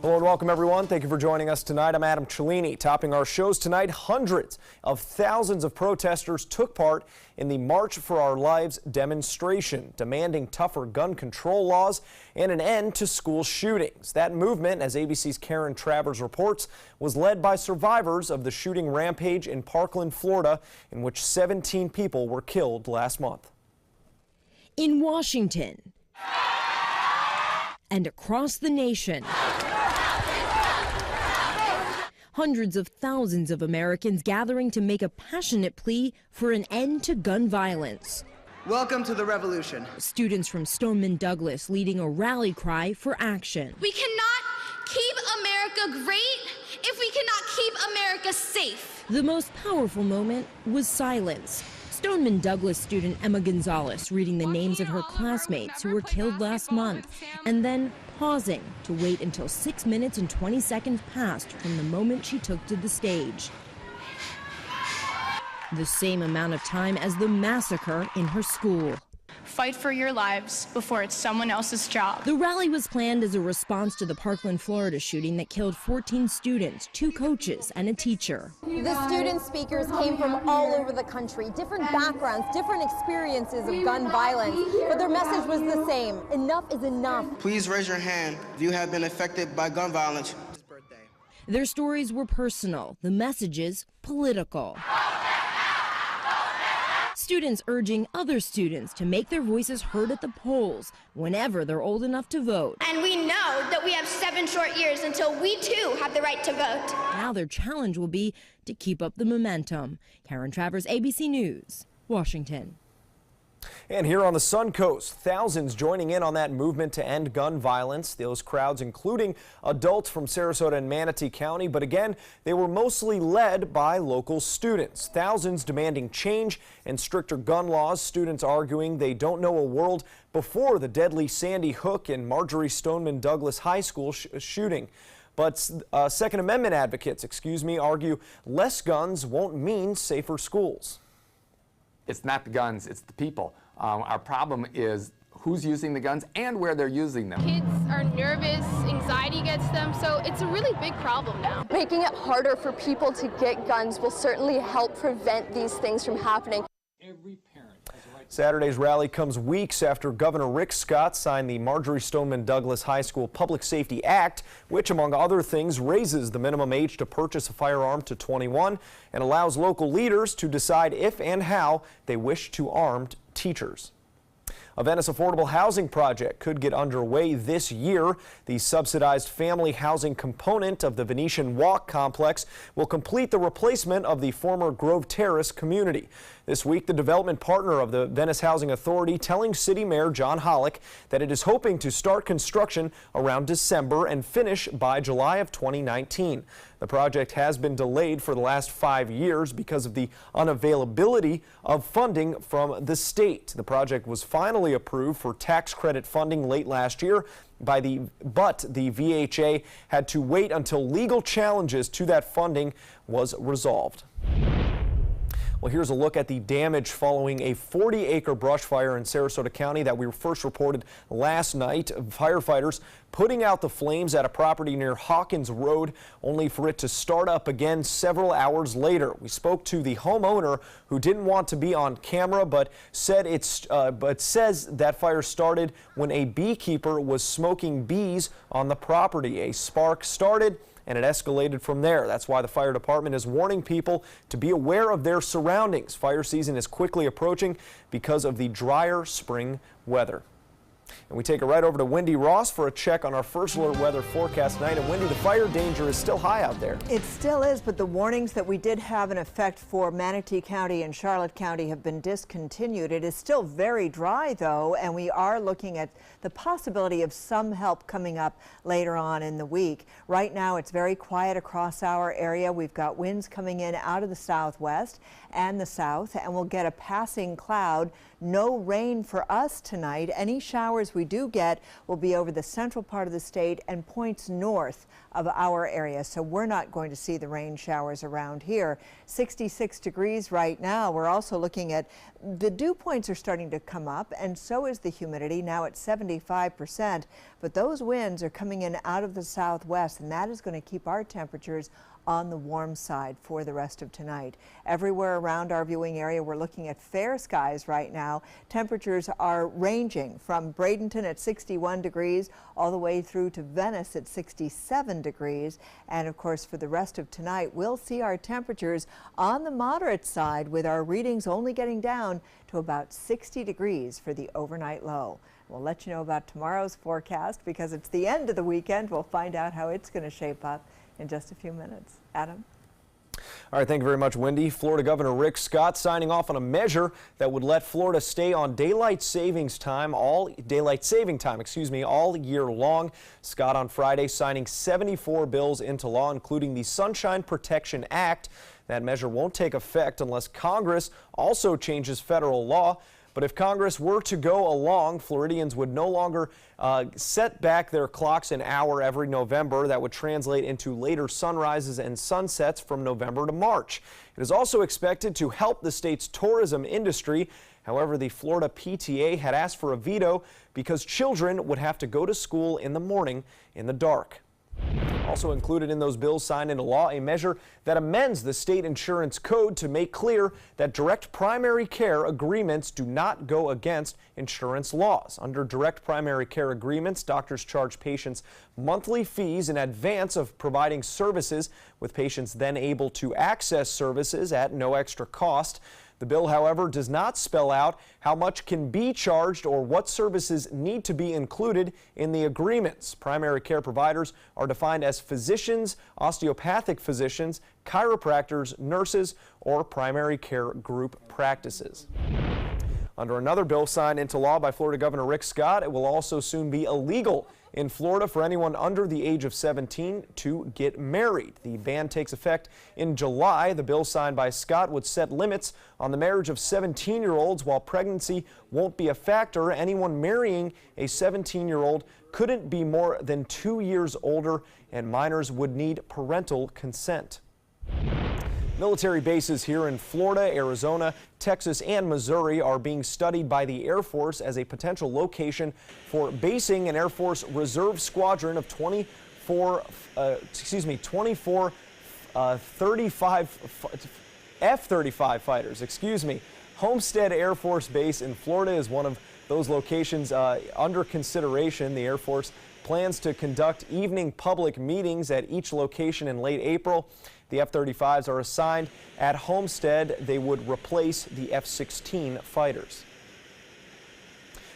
Hello and welcome everyone. Thank you for joining us tonight. I'm Adam Cellini. Topping our shows tonight, hundreds of thousands of protesters took part in the March for Our Lives demonstration, demanding tougher gun control laws and an end to school shootings. That movement, as ABC's Karen Travers reports, was led by survivors of the shooting rampage in Parkland, Florida, in which 17 people were killed last month. In Washington and across the nation, hundreds of thousands of Americans gathering to make a passionate plea for an end to gun violence. Welcome to the revolution. Students from Stoneman Douglas leading a rally cry for action. We cannot keep America great if we cannot keep America safe. The most powerful moment was silence. Stoneman Douglas student Emma Gonzalez reading the names of her classmates who were killed last month, and then pausing to wait until 6 minutes and 20 seconds passed from the moment she took to the stage. The same amount of time as the massacre in her school. Fight for your lives before it's someone else's job. The rally was planned as a response to the Parkland, Florida shooting that killed 14 students, 2 coaches, and a teacher. The student speakers came from all over the country, different backgrounds, different experiences of gun violence, but their message was the same: enough is enough. Please raise your hand if you have been affected by gun violence. Their stories were personal, the messages political. Students urging other students to make their voices heard at the polls whenever they're old enough to vote. And we know that we have 7 short years until we too have the right to vote. Now their challenge will be to keep up the momentum. Karen Travers, ABC News, Washington. And here on the Sun Coast, thousands joining in on that movement to end gun violence. Those crowds including adults from Sarasota and Manatee County, but again, they were mostly led by local students. Thousands demanding change and stricter gun laws. Students arguing they don't know a world before the deadly Sandy Hook and Marjory Stoneman Douglas High School shooting. But Second Amendment advocates, argue less guns won't mean safer schools. It's not the guns, it's the people. Our problem is who's using the guns and where they're using them. Kids are nervous, anxiety gets them, so it's a really big problem now. Making it harder for people to get guns will certainly help prevent these things from happening. Saturday's rally comes weeks after Governor Rick Scott signed the Marjory Stoneman Douglas High School Public Safety Act, which, among other things, raises the minimum age to purchase a firearm to 21 and allows local leaders to decide if and how they wish to arm teachers. A Venice affordable housing project could get underway this year. The subsidized family housing component of the Venetian Walk complex will complete the replacement of the former Grove Terrace community. This week, the development partner of the Venice Housing Authority telling City Mayor John Hollick that it is hoping to start construction around December and finish by July of 2019. The project has been delayed for the last 5 years because of the unavailability of funding from the state. The project was finally approved for tax credit funding late last year, but the VHA had to wait until legal challenges to that funding was resolved. Well, here's a look at the damage following a 40-acre brush fire in Sarasota County that we first reported last night. Firefighters putting out the flames at a property near Hawkins Road, only for it to start up again several hours later. We spoke to the homeowner who didn't want to be on camera, but says that fire started when a beekeeper was smoking bees on the property. A spark started and it escalated from there. That's why the fire department is warning people to be aware of their surroundings. Fire season is quickly approaching because of the drier spring weather. And we take it right over to Wendy Ross for a check on our first alert weather forecast tonight. And Wendy, the fire danger is still high out there. It still is, but the warnings that we did have in effect for Manatee County and Charlotte County have been discontinued. It is still very dry, though, and we are looking at the possibility of some help coming up later on in the week. Right now, it's very quiet across our area. We've got winds coming in out of the southwest and the south, and we'll get a passing cloud. No rain for us tonight. Any showers we do get will be over the central part of the state and points north of our area, so we're not going to see the rain showers around here. 66 degrees right now. We're also looking at the dew points are starting to come up, and so is the humidity, now at 75%, but but those winds are coming in out of the southwest, and that is going to keep our temperatures on the warm side for the rest of tonight. Everywhere around our viewing area, we're looking at fair skies right now. Temperatures are ranging from Bradenton at 61 degrees all the way through to Venice at 67 degrees. And of course, for the rest of tonight, we'll see our temperatures on the moderate side, with our readings only getting down to about 60 degrees for the overnight low. We'll let you know about tomorrow's forecast because it's the end of the weekend. We'll find out how it's going to shape up in just a few minutes. Adam? All right, thank you very much, Wendy. Florida Governor Rick Scott signing off on a measure that would let Florida stay on daylight saving time all year long. Scott on Friday signing 74 bills into law, including the Sunshine Protection Act. That measure won't take effect unless Congress also changes federal law. But if Congress were to go along, Floridians would no longer set back their clocks an hour every November. That would translate into later sunrises and sunsets from November to March. It is also expected to help the state's tourism industry. However, the Florida PTA had asked for a veto because children would have to go to school in the morning in the dark. Also included in those bills signed into law, a measure that amends the state insurance code to make clear that direct primary care agreements do not go against insurance laws. Under direct primary care agreements, doctors charge patients monthly fees in advance of providing services, with patients then able to access services at no extra cost. The bill, however, does not spell out how much can be charged or what services need to be included in the agreements. Primary care providers are defined as physicians, osteopathic physicians, chiropractors, nurses, or primary care group practices. Under another bill signed into law by Florida Governor Rick Scott, it will also soon be illegal in Florida for anyone under the age of 17 to get married. The ban takes effect in July. The bill signed by Scott would set limits on the marriage of 17-year-olds. While pregnancy won't be a factor, anyone marrying a 17-year-old couldn't be more than 2 years older, and minors would need parental consent. Military bases here in Florida, Arizona, Texas, and Missouri are being studied by the Air Force as a potential location for basing an Air Force Reserve Squadron of 24 F-35 fighters. Homestead Air Force Base in Florida is one of those locations under consideration. The Air Force plans to conduct evening public meetings at each location in late April. The F-35s are assigned at Homestead. They would replace the F-16 fighters.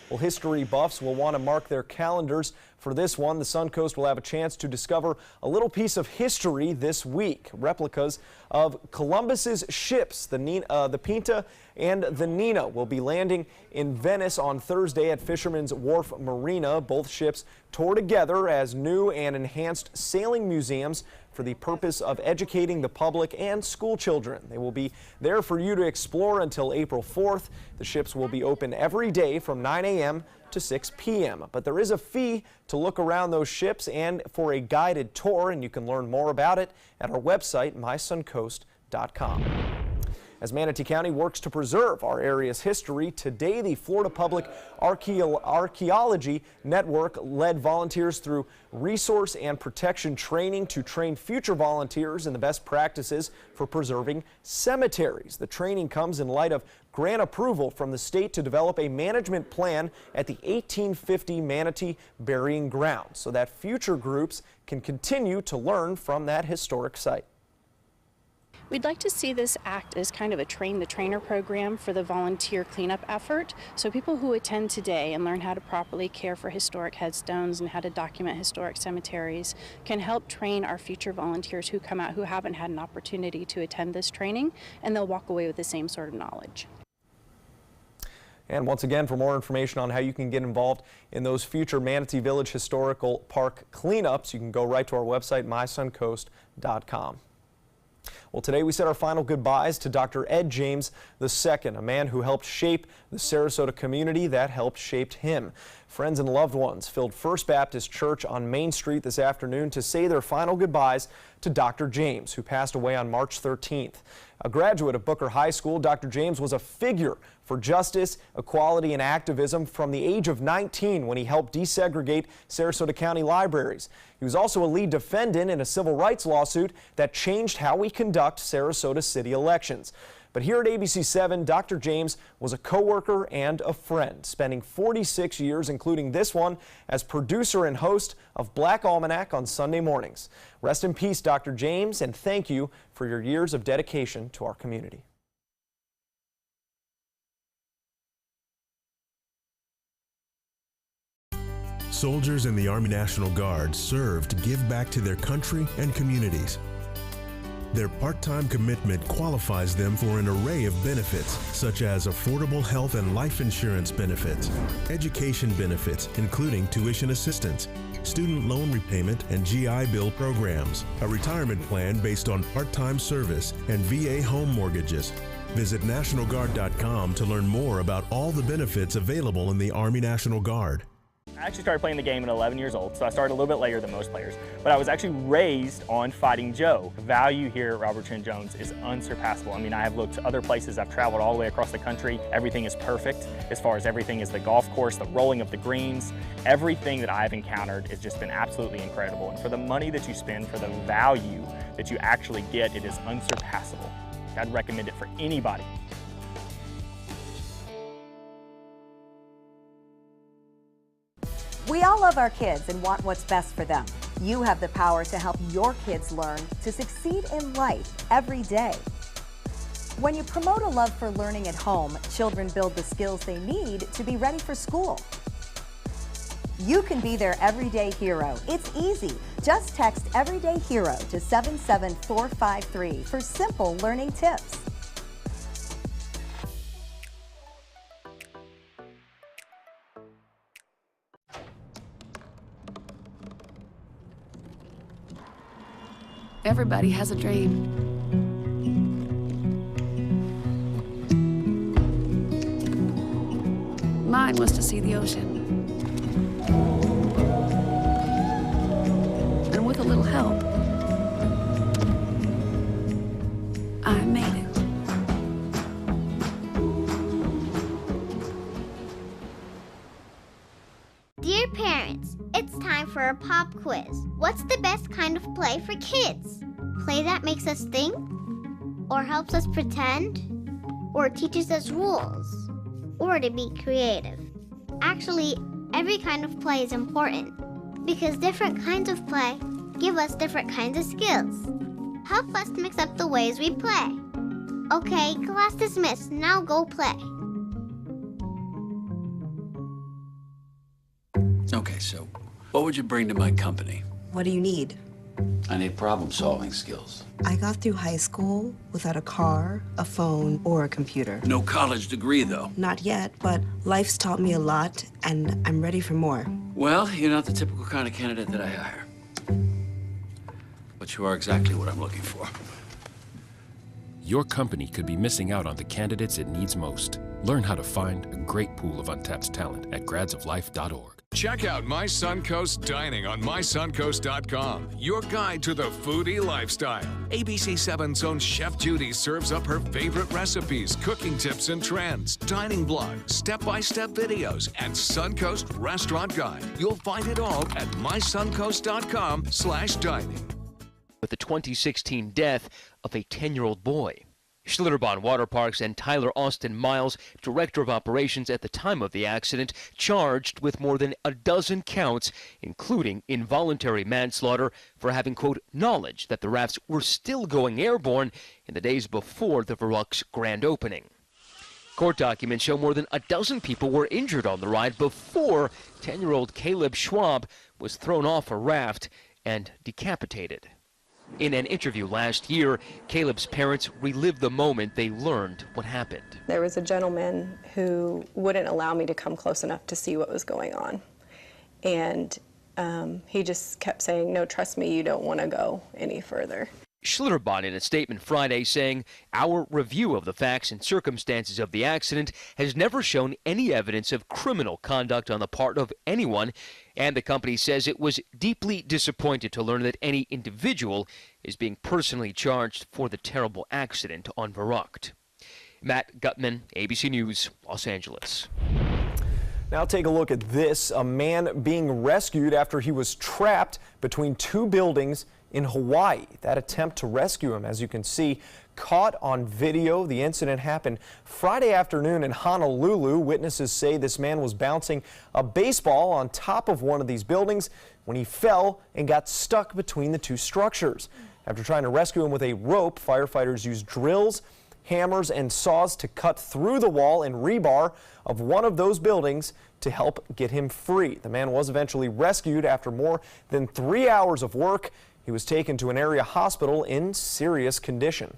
Well, history buffs will want to mark their calendars for this one. The Suncoast will have a chance to discover a little piece of history this week. Replicas of Columbus's ships, the Pinta and the Nina, will be landing in Venice on Thursday at Fisherman's Wharf Marina. Both ships tour together as new and enhanced sailing museums for the purpose of educating the public and school children. They will be there for you to explore until April 4th. The ships will be open every day from 9 a.m. to 6 p.m. But there is a fee to look around those ships and for a guided tour, and you can learn more about it at our website, mysuncoast.com. As Manatee County works to preserve our area's history, today the Florida Public Archaeology Network led volunteers through resource and protection training to train future volunteers in the best practices for preserving cemeteries. The training comes in light of grant approval from the state to develop a management plan at the 1850 Manatee Burying Ground so that future groups can continue to learn from that historic site. We'd like to see this act as kind of a train-the-trainer program for the volunteer cleanup effort. So people who attend today and learn how to properly care for historic headstones and how to document historic cemeteries can help train our future volunteers who come out who haven't had an opportunity to attend this training, and they'll walk away with the same sort of knowledge. And once again, for more information on how you can get involved in those future Manatee Village Historical Park cleanups, you can go right to our website, mysuncoast.com. Well, today we said our final goodbyes to Dr. Ed James II, a man who helped shape the Sarasota community that helped shape him. Friends and loved ones filled First Baptist Church on Main Street this afternoon to say their final goodbyes to Dr. James, who passed away on March 13th. A graduate of Booker High School, Dr. James was a figure for justice, equality, and activism from the age of 19 when he helped desegregate Sarasota County libraries. He was also a lead defendant in a civil rights lawsuit that changed how we conduct Sarasota city elections. But here at ABC7, Dr. James was a coworker and a friend, spending 46 years, including this one, as producer and host of Black Almanac on Sunday mornings. Rest in peace, Dr. James, and thank you for your years of dedication to our community. Soldiers in the Army National Guard serve to give back to their country and communities. Their part-time commitment qualifies them for an array of benefits, such as affordable health and life insurance benefits, education benefits, including tuition assistance, student loan repayment and GI Bill programs, a retirement plan based on part-time service, and VA home mortgages. Visit NationalGuard.com to learn more about all the benefits available in the Army National Guard. I actually started playing the game at 11 years old, so I started a little bit later than most players. But I was actually raised on Fighting Joe. The value here at Robert Trent Jones is unsurpassable. I mean, I have looked to other places. I've traveled all the way across the country. Everything is perfect as far as everything is the golf course, the rolling of the greens. Everything that I've encountered has just been absolutely incredible. And for the money that you spend, for the value that you actually get, it is unsurpassable. I'd recommend it for anybody. We all love our kids and want what's best for them. You have the power to help your kids learn to succeed in life every day. When you promote a love for learning at home, children build the skills they need to be ready for school. You can be their everyday hero. It's easy. Just text Everyday Hero to 77453 for simple learning tips. Everybody has a dream. Mine was to see the ocean. And with a little help, I made it. Dear parents, it's time for a pop quiz. What's the best kind of play for kids? Play that makes us think? Or helps us pretend? Or teaches us rules? Or to be creative? Actually, every kind of play is important because different kinds of play give us different kinds of skills. Help us mix up the ways we play. Okay, class dismissed. Now go play. Okay, so what would you bring to my company? What do you need? I need problem-solving skills. I got through high school without a car, a phone, or a computer. No college degree, though. Not yet, but life's taught me a lot, and I'm ready for more. Well, you're not the typical kind of candidate that I hire. But you are exactly what I'm looking for. Your company could be missing out on the candidates it needs most. Learn how to find a great pool of untapped talent at gradsoflife.org. Check out My Suncoast Dining on mysuncoast.com, your guide to the foodie lifestyle. ABC7's own Chef Judy serves up her favorite recipes, cooking tips and trends, dining blogs, step-by-step videos, and Suncoast Restaurant Guide. You'll find it all at mysuncoast.com/dining. With the 2016 death of a 10-year-old boy. Schlitterbahn Water Parks and Tyler Austin Miles, director of operations at the time of the accident, charged with more than a dozen counts, including involuntary manslaughter for having, quote, knowledge that the rafts were still going airborne in the days before the Verruck's grand opening. Court documents show more than a dozen people were injured on the ride before 10-year-old Caleb Schwab was thrown off a raft and decapitated. In an interview last year, Caleb's parents relived the moment they learned what happened. There was a gentleman who wouldn't allow me to come close enough to see what was going on. And he just kept saying, no, trust me, you don't want to go any further. Schlitterbahn in a statement Friday saying, our review of the facts and circumstances of the accident has never shown any evidence of criminal conduct on the part of anyone, and the company says it was deeply disappointed to learn that any individual is being personally charged for the terrible accident on Verrucht. Matt Gutman, ABC News, Los Angeles. Now take a look at this. A man being rescued after he was trapped between two buildings in Hawaii. That attempt to rescue him, as you can see, caught on video. The incident happened Friday afternoon in Honolulu. Witnesses say this man was bouncing a baseball on top of one of these buildings when he fell and got stuck between the two structures. After trying to rescue him with a rope, firefighters used drills, hammers, and saws to cut through the wall and rebar of one of those buildings to help get him free. The man was eventually rescued after more than 3 hours of work. He was taken to an area hospital in serious condition.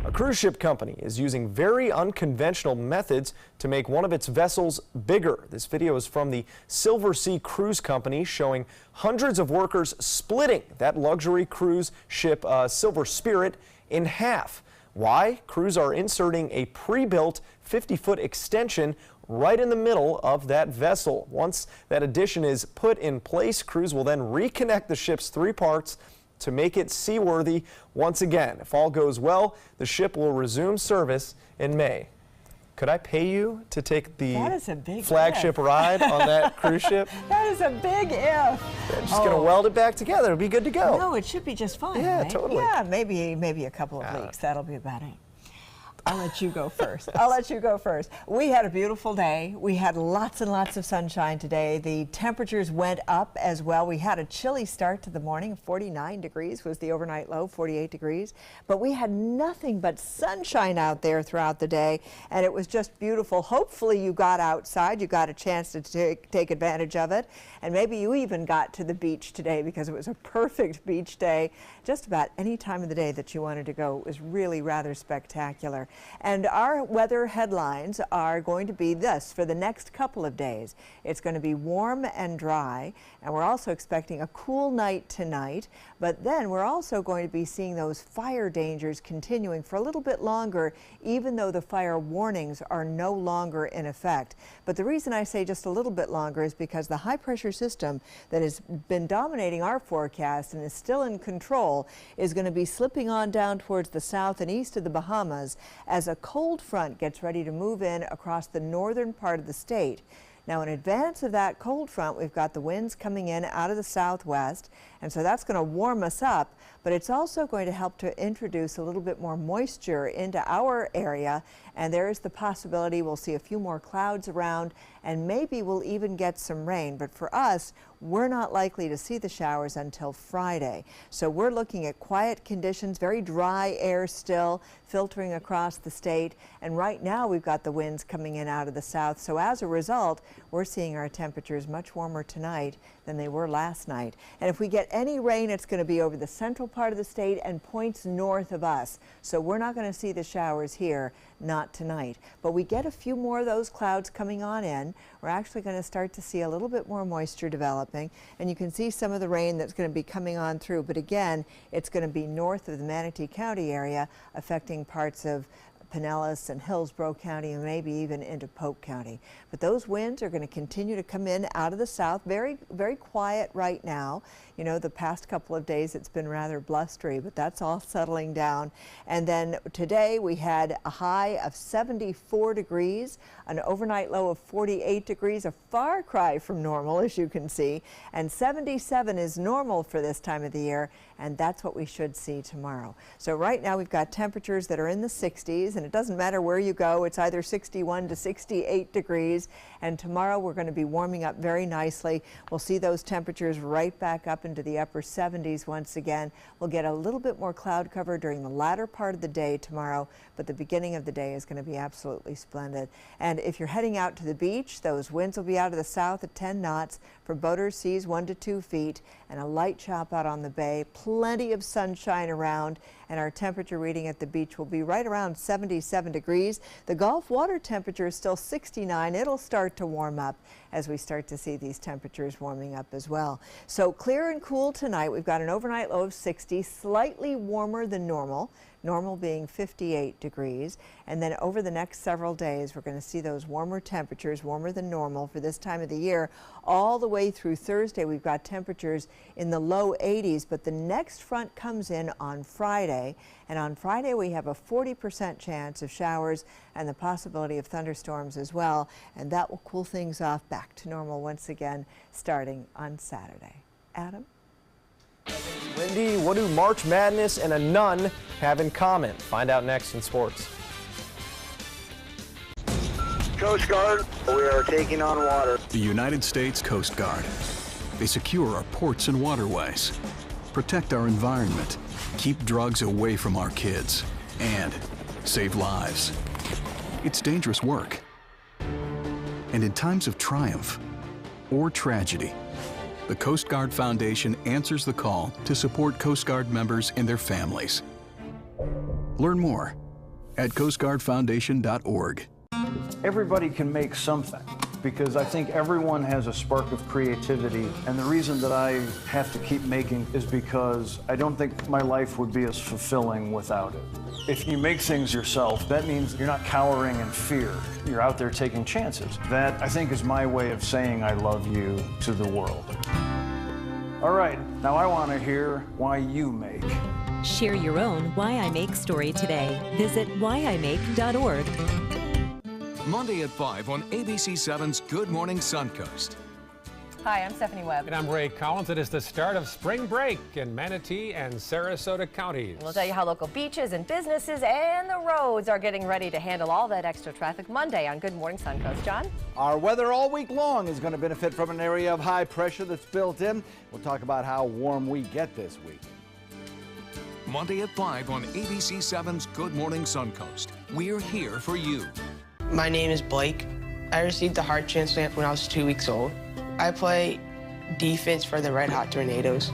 A cruise ship company is using very unconventional methods to make one of its vessels bigger. This video is from the Silver Sea Cruise Company, showing hundreds of workers splitting that luxury cruise ship Silver Spirit in half. Why? Crews are inserting a pre-built 50-foot extension right in the middle of that vessel. Once that addition is put in place, crews will then reconnect the ship's three parts to make it seaworthy once again. If all goes well, the ship will resume service in May. Could I pay you to take the flagship ride on that cruise ship? That is a big if. They're just going to weld it back together. It'll be good to go. No, it should be just fine. Yeah, right? totally. Yeah, maybe a couple of weeks. That'll be about it. I'll let you go first. I'll let you go first. We had a beautiful day. We had lots and lots of sunshine today. The temperatures went up as well. We had a chilly start to the morning. 49 degrees was the overnight low, 48 degrees. But we had nothing but sunshine out there throughout the day, and it was just beautiful. Hopefully you got outside. You got a chance to take advantage of it. And maybe you even got to the beach today, because it was a perfect beach day. Just about any time of the day that you wanted to go. It was really rather spectacular. And our weather headlines are going to be this for the next couple of days. It's going to be warm and dry, and we're also expecting a cool night tonight. But then we're also going to be seeing those fire dangers continuing for a little bit longer, even though the fire warnings are no longer in effect. But the reason I say just a little bit longer is because the high pressure system that has been dominating our forecast and is still in control is going to be slipping on down towards the south and east of the Bahamas as a cold front gets ready to move in across the northern part of the state. Now, in advance of that cold front, we've got the winds coming in out of the southwest, and so that's going to warm us up, but it's also going to help to introduce a little bit more moisture into our area, and there is the possibility we'll see a few more clouds around, and maybe we'll even get some rain. But for us, we're not likely to see the showers until Friday. So we're looking at quiet conditions, very dry air still filtering across the state, and right now we've got the winds coming in out of the south. So as a result, we're seeing our temperatures much warmer tonight than they were last night. And if we get any rain, it's going to be over the central part of the state and points north of us. So we're not going to see the showers here, not tonight. But we get a few more of those clouds coming on in. We're actually going to start to see a little bit more moisture developing, and you can see some of the rain that's going to be coming on through. But again, it's going to be north of the Manatee County area, affecting parts of Pinellas and Hillsborough County, and maybe even into Polk County. But those winds are going to continue to come in out of the south. Very, very quiet right now. You know, the past couple of days it's been rather blustery, but that's all settling down. And then today we had a high of 74 degrees, an overnight low of 48 degrees, a far cry from normal, as you can see. And 77 is normal for this time of the year, and that's what we should see tomorrow. So right now we've got temperatures that are in the 60s, and it doesn't matter where you go. It's either 61 to 68 degrees, and tomorrow we're going to be warming up very nicely. We'll see those temperatures right back up into the upper 70s once again. We'll get a little bit more cloud cover during the latter part of the day tomorrow, but the beginning of the day is going to be absolutely splendid. And if you're heading out to the beach, those winds will be out of the south at 10 knots. For boaters, seas 1 to 2 feet, and a light chop out on the bay. Plenty of sunshine around, and our temperature reading at the beach will be right around 77 degrees. The Gulf water temperature is still 69. It'll start to warm up, as we start to see these temperatures warming up as well. So clear and cool tonight. We've got an overnight low of 60, slightly warmer than normal. Normal being 58 degrees. And then over the next several days, we're going to see those warmer temperatures, warmer than normal for this time of the year. All the way through Thursday, we've got temperatures in the low 80s, but the next front comes in on Friday. And on Friday, we have a 40% chance of showers and the possibility of thunderstorms as well. And that will cool things off back to normal once again, starting on Saturday. Adam? Lindy, what do March Madness and a nun have in common? Find out next in sports. Coast Guard, we are taking on water. The United States Coast Guard. They secure our ports and waterways, protect our environment, keep drugs away from our kids, and save lives. It's dangerous work. And in times of triumph or tragedy, the Coast Guard Foundation answers the call to support Coast Guard members and their families. Learn more at coastguardfoundation.org. Everybody can make something, because I think everyone has a spark of creativity, and the reason that I have to keep making is because I don't think my life would be as fulfilling without it. If you make things yourself, that means you're not cowering in fear. You're out there taking chances. That, I think, is my way of saying I love you to the world. All right, now I want to hear why you make. Share your own Why I Make story today. Visit whyimake.org. Monday at 5 on ABC7's Good Morning Suncoast. Hi, I'm Stephanie Webb. And I'm Ray Collins. It is the start of spring break in Manatee and Sarasota counties. We'll tell you how local beaches and businesses and the roads are getting ready to handle all that extra traffic Monday on Good Morning Suncoast. John? Our weather all week long is going to benefit from an area of high pressure that's built in. We'll talk about how warm we get this week. Monday at 5 on ABC7's Good Morning Suncoast. We're here for you. My name is Blake. I received a heart transplant when I was 2 weeks old. I play defense for the Red Hot Tornadoes.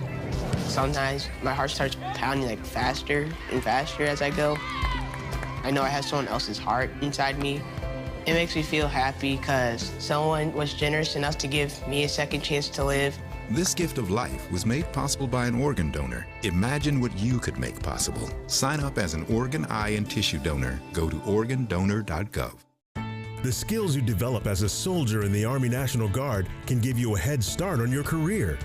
Sometimes my heart starts pounding like faster and faster as I go. I know I have someone else's heart inside me. It makes me feel happy because someone was generous enough to give me a second chance to live. This gift of life was made possible by an organ donor. Imagine what you could make possible. Sign up as an organ, eye, and tissue donor. Go to organdonor.gov. The skills you develop as a soldier in the Army National Guard can give you a head start on your career.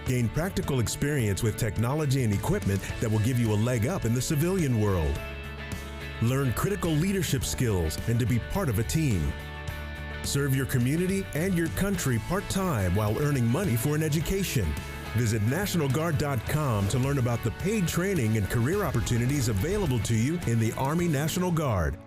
Gain practical experience with technology and equipment that will give you a leg up in the civilian world. Learn critical leadership skills and to be part of a team. Serve your community and your country part-time while earning money for an education. Visit NationalGuard.com to learn about the paid training and career opportunities available to you in the Army National Guard.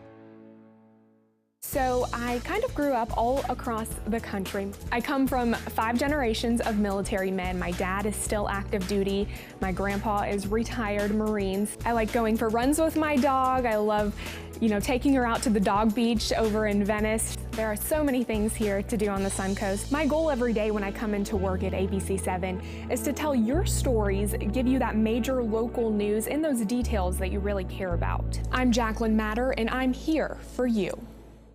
So I kind of grew up all across the country. I come from 5 generations of military men. My dad is still active duty. My grandpa is retired Marines. I like going for runs with my dog. I love, taking her out to the dog beach over in Venice. There are so many things here to do on the Suncoast. My goal every day when I come into work at ABC7 is to tell your stories, give you that major local news and those details that you really care about. I'm Jacqueline Matter, and I'm here for you.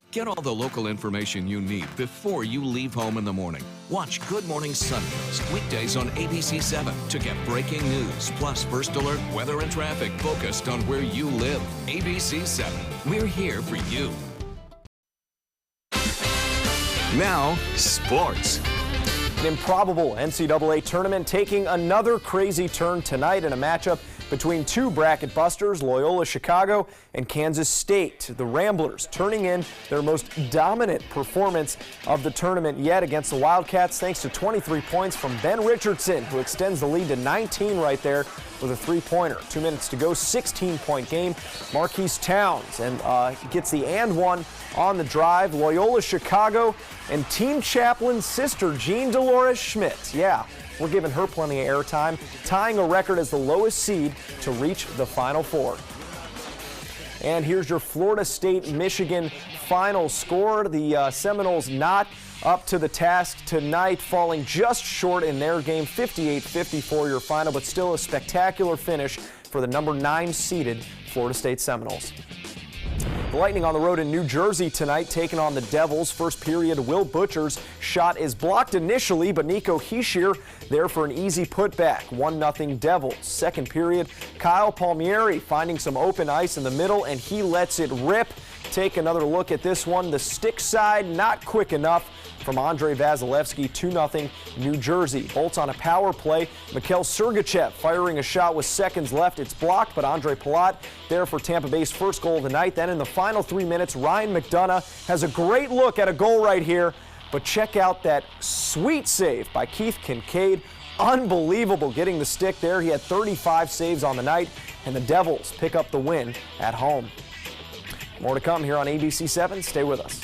Get all the local information you need before you leave home in the morning. Watch Good Morning Suncoast weekdays on ABC7 to get breaking news, plus first alert weather and traffic focused on where you live. ABC7, we're here for you. Now, sports. An improbable NCAA tournament taking another crazy turn tonight in a matchup between 2 bracket busters, Loyola Chicago and Kansas State. The Ramblers turning in their most dominant performance of the tournament yet against the Wildcats, thanks to 23 points from Ben Richardson, who extends the lead to 19 right there with a 3-pointer. 2 minutes to go, 16-point game. Marquise Towns and gets the and one on the drive. Loyola Chicago and team chaplain sister Jean Dolores Schmidt. Yeah, we're giving her plenty of airtime, tying a record as the lowest seed to reach the Final Four. And here's your Florida State-Michigan final score. The Seminoles not up to the task tonight, falling just short in their game, 58-54 your final, but still a spectacular finish for the number 9 seeded Florida State Seminoles. The Lightning on the road in New Jersey tonight, taking on the Devils. First period, Will Butcher's shot is blocked initially, but Nico Hischier there for an easy putback. 1-0 Devils. Second period, Kyle Palmieri finding some open ice in the middle, and he lets it rip. Take another look at this one. The stick side, not quick enough from Andrei Vasilevsky. 2-0 New Jersey. Bolts on a power play. Mikhail Sergachev firing a shot with seconds left. It's blocked, but Andre Palat there for Tampa Bay's first goal of the night. Then in the final 3 minutes, Ryan McDonough has a great look at a goal right here. But check out that sweet save by Keith Kincaid. Unbelievable getting the stick there. He had 35 saves on the night, and the Devils pick up the win at home. More to come here on ABC 7. Stay with us.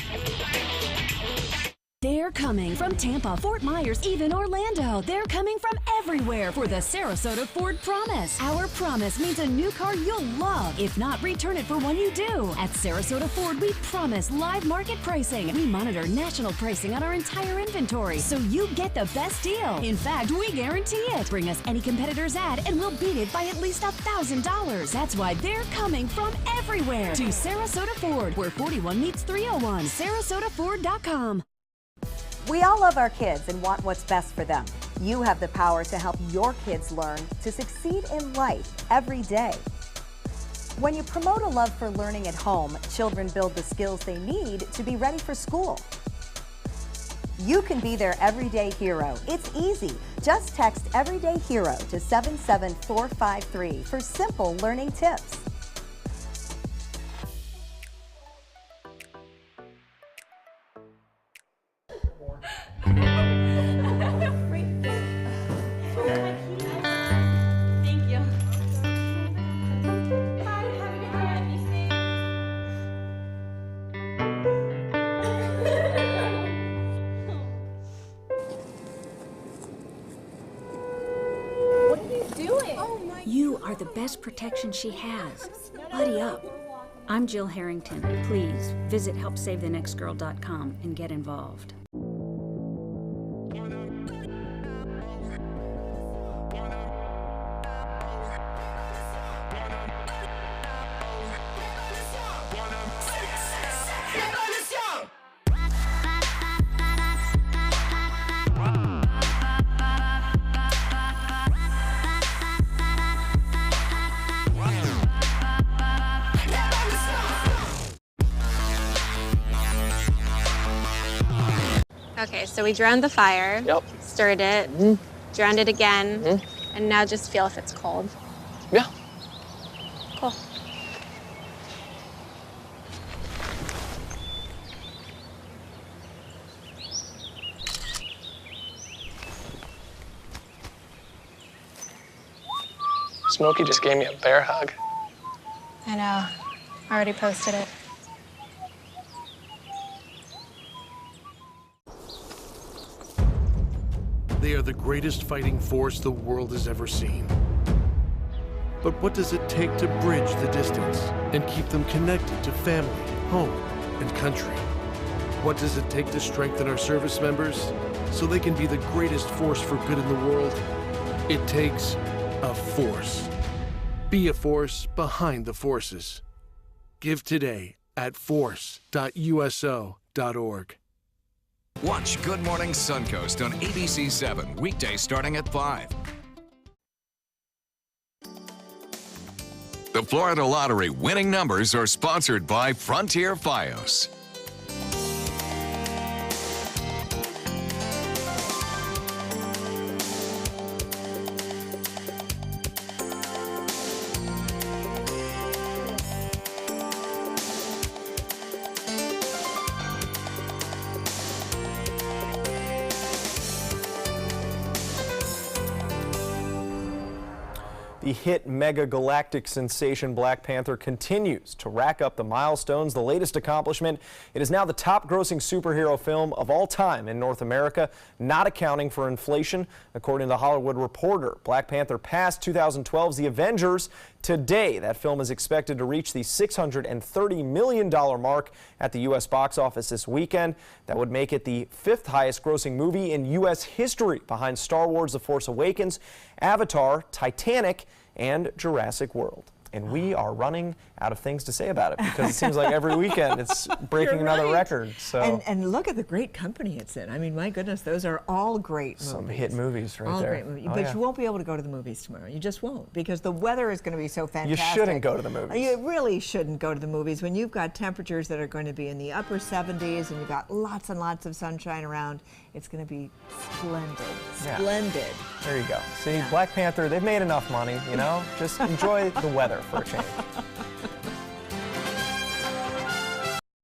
They're coming from Tampa, Fort Myers, even Orlando. They're coming from everywhere for the Sarasota Ford Promise. Our promise means a new car you'll love. If not, return it for one you do. At Sarasota Ford, we promise live market pricing. We monitor national pricing on our entire inventory, so you get the best deal. In fact, we guarantee it. Bring us any competitor's ad, and we'll beat it by at least $1,000. That's why they're coming from everywhere to Sarasota Ford, where 41 meets 301. SarasotaFord.com. We all love our kids and want what's best for them. You have the power to help your kids learn to succeed in life every day. When you promote a love for learning at home, children build the skills they need to be ready for school. You can be their everyday hero. It's easy. Just text Everyday Hero to 77453 for simple learning tips. You are the best protection she has. Buddy up. I'm Jill Harrington. Please visit HelpSaveTheNextGirl.com and get involved. Okay, so we drowned the fire, stirred it, drowned it again, and now just feel if it's cold. Yeah. Cool. Smokey just gave me a bear hug. I know. Already posted it. They are the greatest fighting force the world has ever seen. But what does it take to bridge the distance and keep them connected to family, home, and country? What does it take to strengthen our service members so they can be the greatest force for good in the world? It takes a force. Be a force behind the forces. Give today at force.uso.org. Watch Good Morning Suncoast on ABC 7, weekdays starting at 5. The Florida Lottery winning numbers are sponsored by Frontier Fios. The hit mega galactic sensation Black Panther continues to rack up the milestones. The latest accomplishment, it is now the top grossing superhero film of all time in North America, not accounting for inflation. According to The Hollywood Reporter, Black Panther passed 2012's The Avengers. Today, that film is expected to reach the $630 million mark at the U.S. box office this weekend. That would make it the 5th highest grossing movie in U.S. history, behind Star Wars: The Force Awakens, Avatar, Titanic, and Jurassic World. and we are running out of things to say about it because it seems like every weekend it's breaking another record. So and look at the great company it's in. I mean, my goodness, those are all great movies. Some hit movies right all there. Great movies. Oh, but yeah. you won't be able to go to the movies tomorrow. You just won't, because the weather is going to be so fantastic. You shouldn't go to the movies. You really shouldn't go to the movies when you've got temperatures that are going to be in the upper 70s and you've got lots and lots of sunshine around. It's going to be splendid. Yeah. Splendid. There you go. See, Black Panther, they've made enough money, you know? Just enjoy the weather for a change.